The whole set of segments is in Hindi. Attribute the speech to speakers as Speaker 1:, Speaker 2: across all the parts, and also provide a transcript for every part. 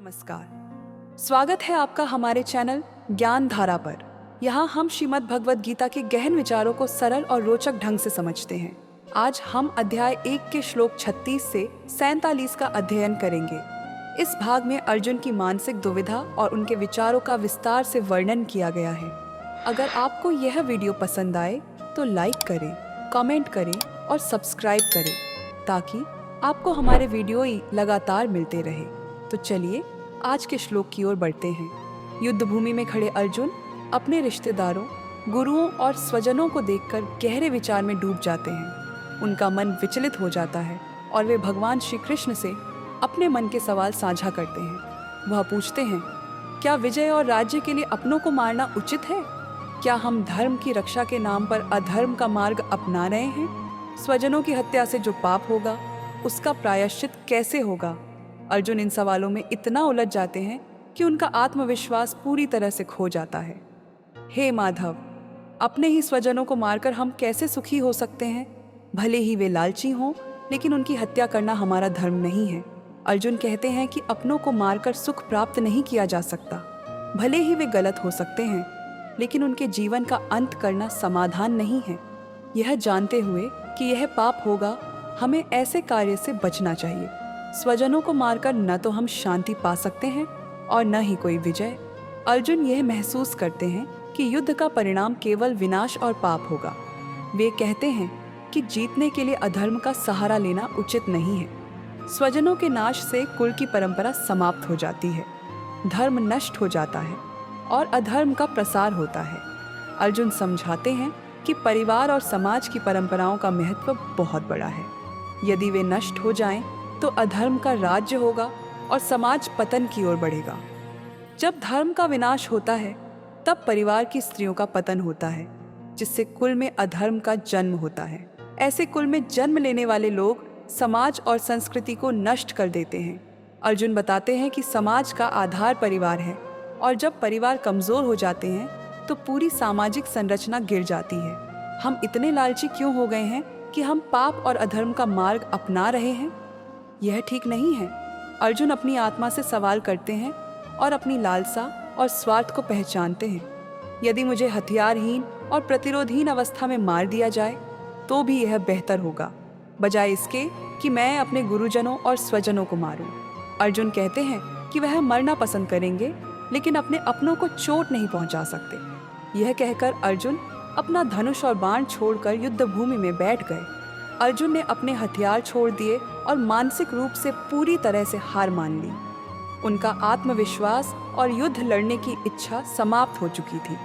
Speaker 1: नमस्कार, स्वागत है आपका हमारे चैनल ज्ञान धारा पर। यहाँ हम श्रीमद् भगवद गीता के गहन विचारों को सरल और रोचक ढंग से समझते हैं। आज हम अध्याय 1 के श्लोक 36 से 47 का अध्ययन करेंगे। इस भाग में अर्जुन की मानसिक दुविधा और उनके विचारों का विस्तार से वर्णन किया गया है। अगर आपको यह वीडियो पसंद आए तो लाइक करें, कमेंट करें और सब्सक्राइब करें ताकि आपको हमारे वीडियो लगातार मिलते रहे। तो चलिए आज के श्लोक की ओर बढ़ते हैं। युद्ध भूमि में खड़े अर्जुन अपने रिश्तेदारों, गुरुओं और स्वजनों को देखकर गहरे विचार में डूब जाते हैं। उनका मन विचलित हो जाता है और वे भगवान श्री कृष्ण से अपने मन के सवाल साझा करते हैं। वह पूछते हैं, क्या विजय और राज्य के लिए अपनों को मारना उचित है? क्या हम धर्म की रक्षा के नाम पर अधर्म का मार्ग अपना रहे हैं? स्वजनों की हत्या से जो पाप होगा उसका प्रायश्चित कैसे होगा? अर्जुन इन सवालों में इतना उलझ जाते हैं कि उनका आत्मविश्वास पूरी तरह से खो जाता है। हे माधव, अपने ही स्वजनों को मारकर हम कैसे सुखी हो सकते हैं? भले ही वे लालची हों, लेकिन उनकी हत्या करना हमारा धर्म नहीं है। अर्जुन कहते हैं कि अपनों को मारकर सुख प्राप्त नहीं किया जा सकता। भले ही वे गलत हो सकते हैं, लेकिन उनके जीवन का अंत करना समाधान नहीं है। यह जानते हुए कि यह पाप होगा, हमें ऐसे कार्य से बचना चाहिए। स्वजनों को मारकर न तो हम शांति पा सकते हैं और न ही कोई विजय। अर्जुन यह महसूस करते हैं कि युद्ध का परिणाम केवल विनाश और पाप होगा। वे कहते हैं कि जीतने के लिए अधर्म का सहारा लेना उचित नहीं है। स्वजनों के नाश से कुल की परंपरा समाप्त हो जाती है, धर्म नष्ट हो जाता है और अधर्म का प्रसार होता है। अर्जुन समझाते हैं कि परिवार और समाज की परंपराओं का महत्व बहुत बड़ा है। यदि वे नष्ट हो जाएं, तो अधर्म का राज्य होगा और समाज पतन की ओर बढ़ेगा। जब धर्म का विनाश होता है, तब परिवार की स्त्रियों का पतन होता है, जिससे कुल में अधर्म का जन्म होता है। ऐसे कुल में जन्म लेने वाले लोग समाज और संस्कृति को नष्ट कर देते हैं। अर्जुन बताते हैं कि समाज का आधार परिवार है और जब परिवार कमजोर हो जाते हैं तो पूरी सामाजिक संरचना गिर जाती है। हम इतने लालची क्यों हो गए हैं कि हम पाप और अधर्म का मार्ग अपना रहे हैं? यह ठीक नहीं है। अर्जुन अपनी आत्मा से सवाल करते हैं और अपनी लालसा और स्वार्थ को पहचानते हैं। यदि मुझे हथियारहीन और प्रतिरोधहीन अवस्था में मार दिया जाए तो भी यह बेहतर होगा, बजाय इसके कि मैं अपने गुरुजनों और स्वजनों को मारूं। अर्जुन कहते हैं कि वह मरना पसंद करेंगे, लेकिन अपने अपनों को चोट नहीं पहुंचा सकते। यह कहकर अर्जुन अपना धनुष और बाण छोड़कर युद्ध भूमि में बैठ गए। अर्जुन ने अपने हथियार छोड़ दिए और मानसिक रूप से पूरी तरह से हार मान ली। उनका आत्मविश्वास और युद्ध लड़ने की इच्छा समाप्त हो चुकी थी।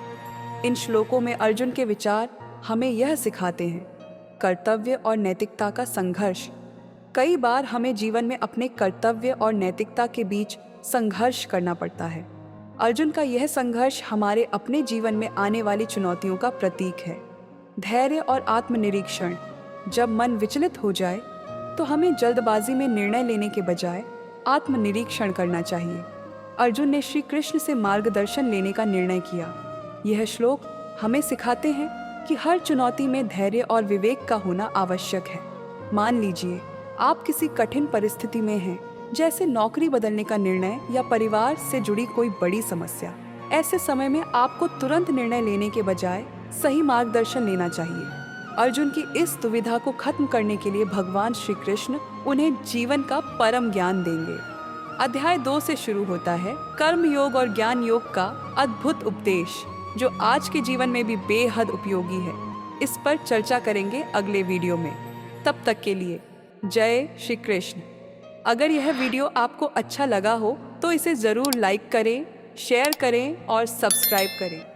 Speaker 1: इन श्लोकों में अर्जुन के विचार हमें यह सिखाते हैं, कर्तव्य और नैतिकता का संघर्ष। कई बार हमें जीवन में अपने कर्तव्य और नैतिकता के बीच संघर्ष करना पड़ता है। अर्जुन का यह संघर्ष हमारे अपने जीवन में आने वाली चुनौतियों का प्रतीक है। धैर्य और आत्मनिरीक्षण। जब मन विचलित हो जाए तो हमें जल्दबाजी में निर्णय लेने के बजाय आत्मनिरीक्षण करना चाहिए। अर्जुन ने श्री कृष्ण से मार्गदर्शन लेने का निर्णय किया। यह श्लोक हमें सिखाते हैं कि हर चुनौती में धैर्य और विवेक का होना आवश्यक है। मान लीजिए आप किसी कठिन परिस्थिति में हैं, जैसे नौकरी बदलने का निर्णय या परिवार से जुड़ी कोई बड़ी समस्या। ऐसे समय में आपको तुरंत निर्णय लेने के बजाय सही मार्गदर्शन लेना चाहिए। अर्जुन की इस दुविधा को खत्म करने के लिए भगवान श्री कृष्ण उन्हें जीवन का परम ज्ञान देंगे। अध्याय 2 से शुरू होता है कर्म योग और ज्ञान योग का अद्भुत उपदेश, जो आज के जीवन में भी बेहद उपयोगी है। इस पर चर्चा करेंगे अगले वीडियो में। तब तक के लिए जय श्री कृष्ण। अगर यह वीडियो आपको अच्छा लगा हो तो इसे ज़रूर लाइक करें, शेयर करें और सब्सक्राइब करें।